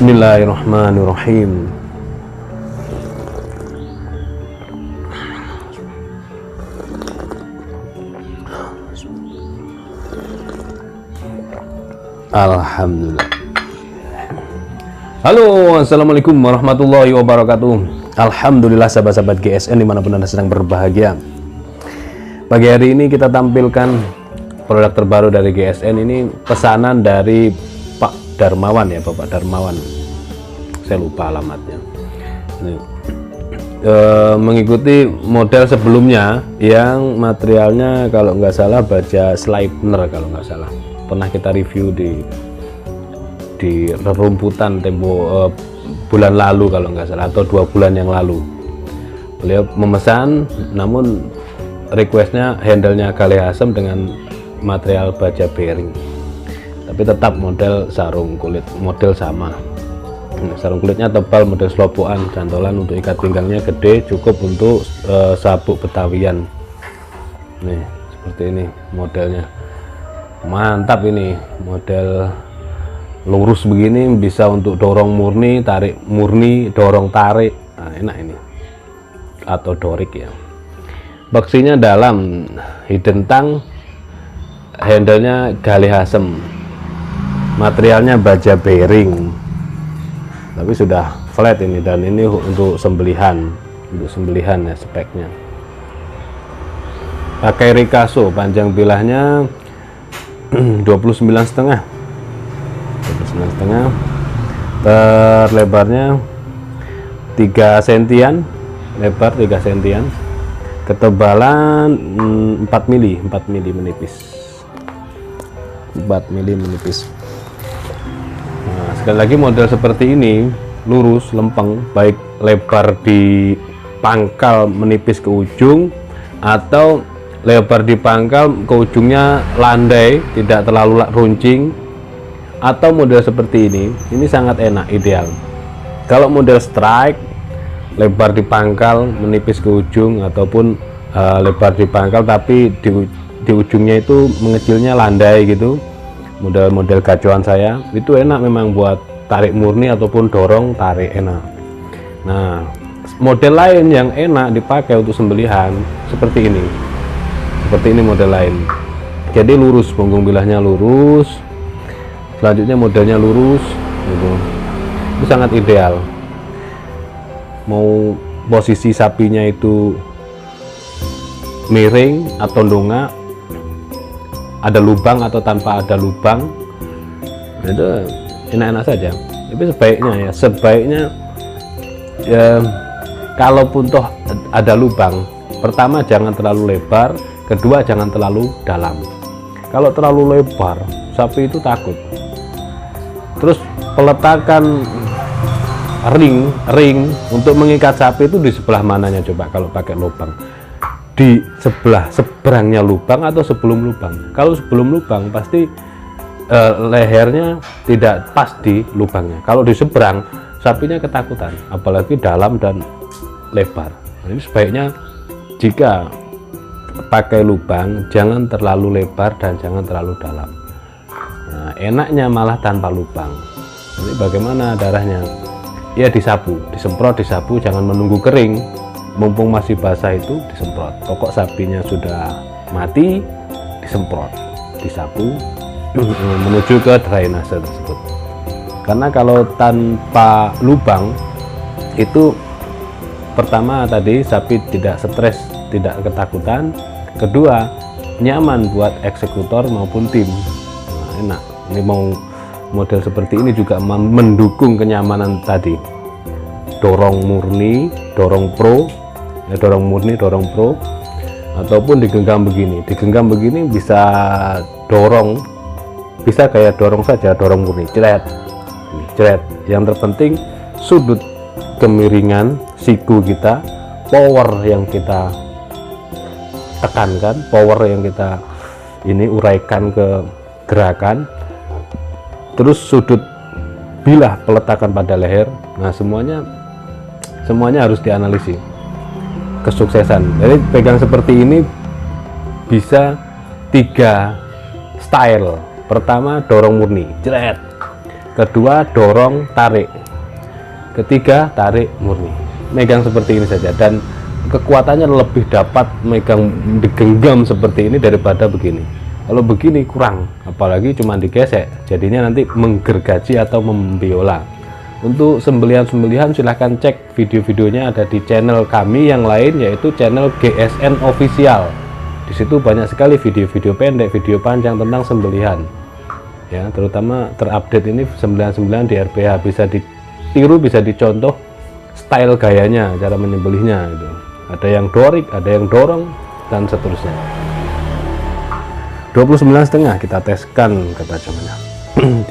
Bismillahirrahmanirrahim. Alhamdulillah. Halo, assalamualaikum warahmatullahi wabarakatuh. Alhamdulillah sahabat-sahabat GSN dimanapun Anda sedang berbahagia. Pagi hari ini kita tampilkan produk terbaru dari GSN. Ini pesanan dari Pak Darmawan ya, Bapak Darmawan. Saya lupa alamatnya. Ini, mengikuti model sebelumnya yang materialnya kalau nggak salah baja Sleipner, kalau nggak salah pernah kita review di rerumputan tempo bulan lalu kalau nggak salah, atau 2 bulan yang lalu. Beliau memesan, namun requestnya handle-nya Gale Hasem dengan material baja bearing, tapi tetap model sarung kulit, model sama. Sarung kulitnya tebal, model slopoan, cantolan, untuk ikat pinggangnya gede, cukup untuk sabuk betawian. Nih seperti ini modelnya, mantap. Ini model lurus begini, bisa untuk dorong murni, tarik murni, dorong tarik. Nah, enak ini, atau dorik ya. Boxinya dalam, hidden tank, handle-nya Gale Hasem, materialnya baja bearing, tapi sudah flat ini, dan ini untuk sembelihan ya speknya. Pakai Rikaso, panjang bilahnya 29,5, lebarnya 3 sentian, lebar 3 sentian, ketebalan 4 mili menipis, 4 mili menipis. Nah, sekali lagi model seperti ini lurus lempeng, baik lebar di pangkal menipis ke ujung, atau lebar di pangkal ke ujungnya landai, tidak terlalu runcing, atau model seperti ini sangat enak, ideal. Kalau model strike, lebar di pangkal menipis ke ujung, ataupun lebar di pangkal tapi di ujungnya itu mengecilnya landai gitu, model-model gacuan saya itu enak memang buat tarik murni ataupun dorong tarik, enak. Nah, model lain yang enak dipakai untuk sembelihan seperti ini model lain. Jadi lurus, punggung bilahnya lurus, selanjutnya modelnya lurus gitu. Itu sangat ideal. Mau posisi sapinya itu miring atau dongak, ada lubang atau tanpa ada lubang, itu enak-enak saja. Tapi sebaiknya ya, kalaupun toh ada lubang, pertama jangan terlalu lebar, kedua jangan terlalu dalam. Kalau terlalu lebar, sapi itu takut. Terus peletakan ring untuk mengikat sapi itu di sebelah mananya coba kalau pakai lubang? Di seberangnya lubang atau sebelum lubang? Kalau sebelum lubang pasti lehernya tidak pas di lubangnya. Kalau di seberang, sapinya ketakutan, apalagi dalam dan lebar. Jadi sebaiknya jika pakai lubang jangan terlalu lebar dan jangan terlalu dalam. Nah, enaknya malah tanpa lubang. Jadi bagaimana darahnya? Ya disapu, disemprot, disapu, jangan menunggu kering. Mumpung masih basah itu disemprot. Pokok sapinya sudah mati, disemprot, disapu menuju ke drainase tersebut. Karena kalau tanpa lubang itu, pertama tadi sapi tidak stres, tidak ketakutan, kedua nyaman buat eksekutor maupun tim. Nah, enak. Ini mau model seperti ini juga mendukung kenyamanan tadi. Dorong murni, dorong pro, ya, dorong murni, dorong pro, ataupun digenggam begini. Digenggam begini bisa dorong, bisa kayak dorong saja, dorong murni, jeret. Yang terpenting sudut kemiringan siku kita, power yang kita tekankan, power yang kita ini uraikan ke gerakan, terus sudut bilah peletakan pada leher. Nah, semuanya harus dianalisis kesuksesan. Jadi pegang seperti ini bisa 3 style. Pertama dorong murni, jeret. kedua dorong tarik, ketiga tarik murni. Megang seperti ini saja, dan kekuatannya lebih dapat megang digenggam seperti ini daripada begini. Kalau begini kurang, apalagi cuma digesek, jadinya nanti menggergaji atau membiola. Untuk sembelihan-sembelihan silahkan cek video-videonya, ada di channel kami yang lain, yaitu channel GSN Official. Di situ banyak sekali video-video pendek, video panjang tentang sembelihan. Ya, terutama terupdate ini sembelihan-sembelihan di RPH, bisa ditiru, bisa dicontoh style gayanya, cara menyembelihnya gitu. Ada yang dorik, ada yang dorong, dan seterusnya. 29,5 kita teskan ketajamannya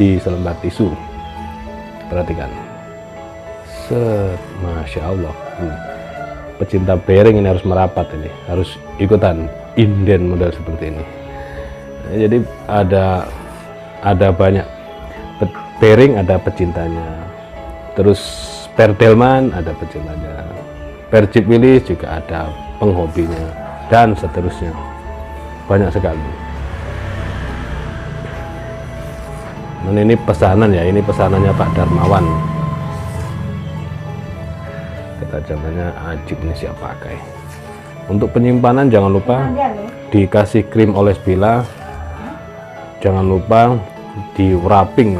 di selembar tisu. Perhatikan, Masya Allah. Pecinta bearing ini harus merapat, ini harus ikutan inden model seperti ini. Jadi ada banyak bearing, ada pecintanya, terus Perdelman ada pecintanya, Perchip Willis juga ada penghobinya, dan seterusnya, banyak sekali. Dan ini pesanan ya, ini pesanannya Pak Darmawan. Ketajamannya ajib, ini siap pakai. Untuk penyimpanan jangan lupa dikasih krim oles bila, jangan lupa di wrapping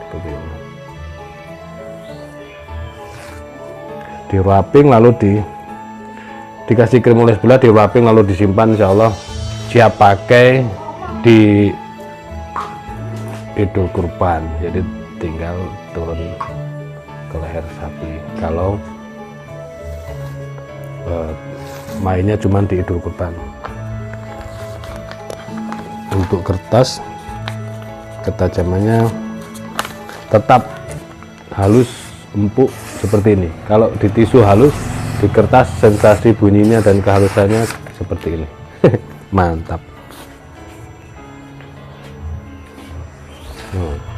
seperti ini. Di wrapping lalu dikasih krim oles bila, di wrapping lalu disimpan, insya Allah siap pakai di Idul Kurban. Jadi tinggal turun ke leher sapi kalau mainnya cuma di Idul Kurban. Untuk kertas, ketajamannya tetap halus, empuk seperti ini. Kalau di tisu halus, di kertas sensasi bunyinya dan kehalusannya seperti ini. Mantap.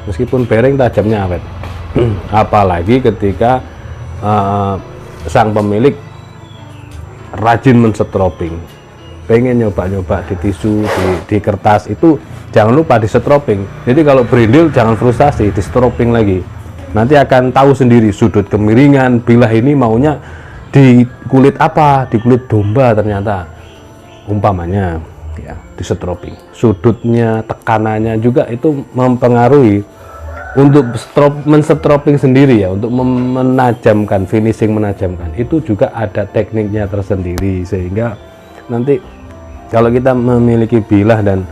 Meskipun bearing tajamnya awet. Apalagi ketika sang pemilik rajin mensetroping, pengen nyoba-nyoba di tisu, di kertas, itu jangan lupa disetroping. Jadi kalau berindil jangan frustasi, disetroping lagi. Nanti akan tahu sendiri sudut kemiringan bilah ini maunya di kulit apa, di kulit domba ternyata, umpamanya ya, disetroping. Sudutnya, tekanannya juga itu mempengaruhi. Untuk mensetroping sendiri ya, untuk menajamkan, finishing menajamkan, itu juga ada tekniknya tersendiri, sehingga nanti kalau kita memiliki bilah dan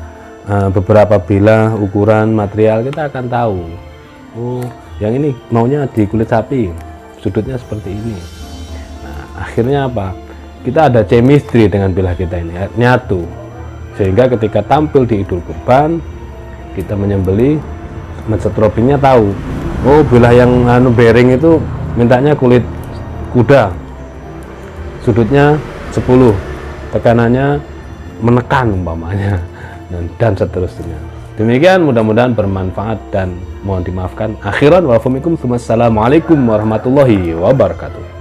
beberapa bilah, ukuran, material, kita akan tahu, oh yang ini maunya di kulit sapi, sudutnya seperti ini. Nah, akhirnya apa? Kita ada chemistry dengan bilah kita ini, nyatu, sehingga ketika tampil di Idul Kurban, kita menyembelih, mensetropingnya tahu, oh bilah yang bearing itu mintanya kulit kuda, sudutnya 10, tekanannya menekan umpamanya, dan seterusnya. Demikian, mudah-mudahan bermanfaat dan mohon dimaafkan. Akhiran, wassalamualaikum warahmatullahi wabarakatuh.